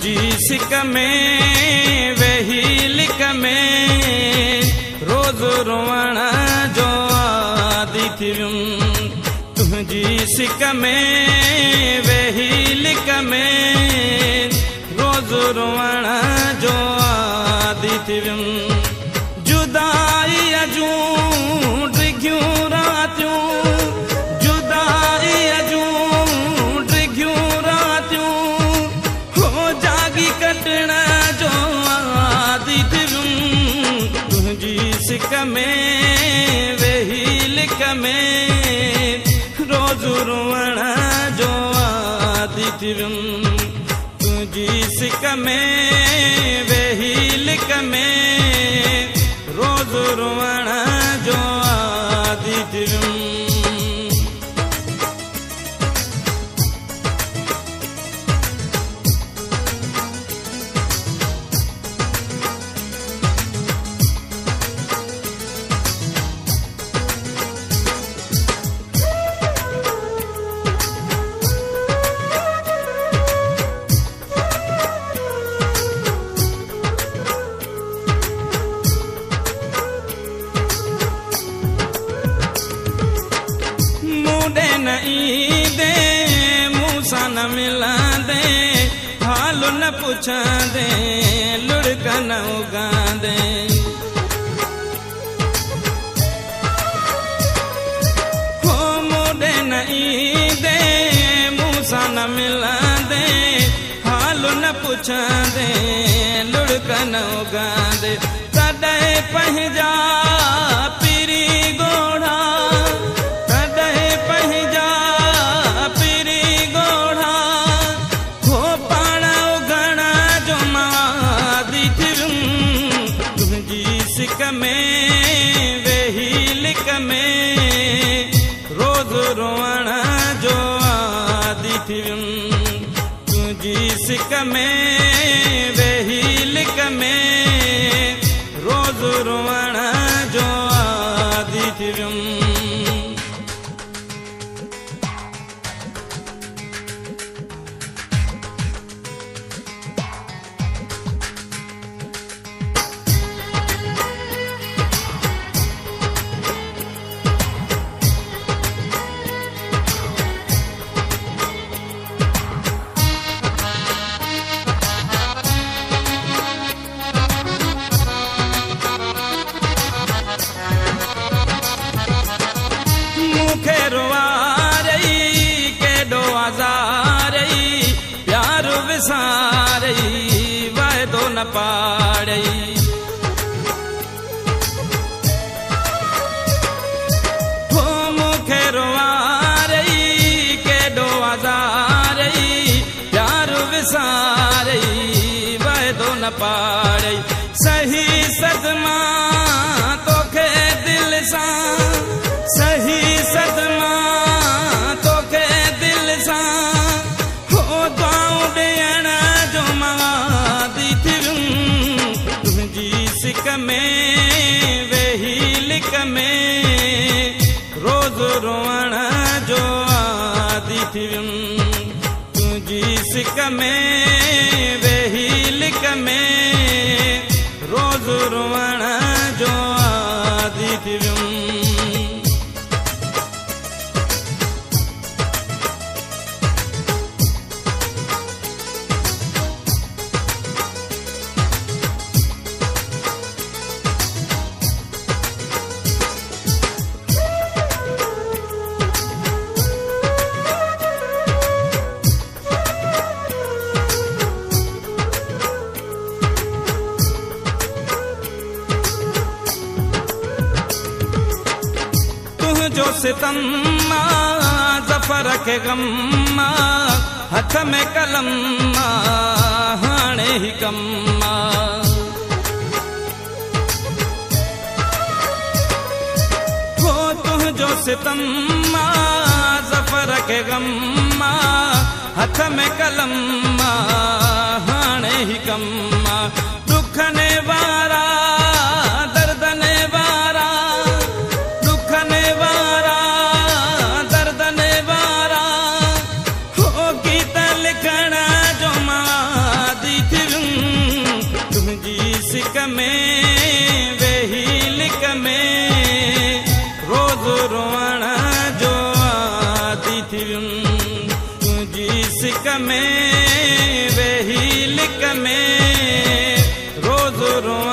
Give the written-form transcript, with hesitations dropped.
तुझी सिक में वेही लिक में रोज़ रोवण जो आदि थी वियुमि। तुझी सिक में वेही लिक में रोज़ रोवण जो आदि थी वियुमि। जुदाई जूं डिघियूं रातियूं, जुदाई जूं डिघियूं रातियूं, हो जागी कटण जो आदि थी वियुमि। तुझी सिक में वेही लिक में रोज़ रोवण जो आदि थी वियुमि। तुझी सिक में वेही लिक में रोज़ रोवण जो आदि थी वियुमि। न ईंदे मूंसां न मिलंदे, हाल न पुछंदे, लुढ़क न उगांदे। हो मूंॾे न ईंदे मूंसां न मिलंदे, हाल न पुछंदे, लुढ़क न उगांदे। तॾहिं पंहिंजा पीरी ॻोढ़ा, सिक में वेही लिक में रोज़ रोवण जो आदि थी वियुमि। तुझी सिक में वेही लिक में रोज़ रोवण जो आदि थी वियुमि। प्यार विसारई वायदो न पाड़ई। हो मूंखे रुआरई केॾो आज़ारई, प्यार विसारई वायदो न पाड़ई। सही सदमा तोखे दिल सां, सही सदमा तोखे दिल सां, हो दुआऊं ॾियण जो आदि थी वियुमि। तुझी सिक में वेही लिक में रोज़ रोवण जो आदि थी वियुमि। तुझी सिक में वेही लिक में रोज़ रोवण जो आदि थी वियुमि। जो सितम ज़फ़र खे ग़म, हथ में कलम हाणे ही कम। हो तुझो सितम ज़फ़र खे ग़म, हथ में कलम हाणे ही कम। दुखने वारा दर्दने वारा, दुखने वारा दर्दने वारा, हो गीत लिखण जो आदि थी तुझी सिक में वेही लिक में रोज़ रोआ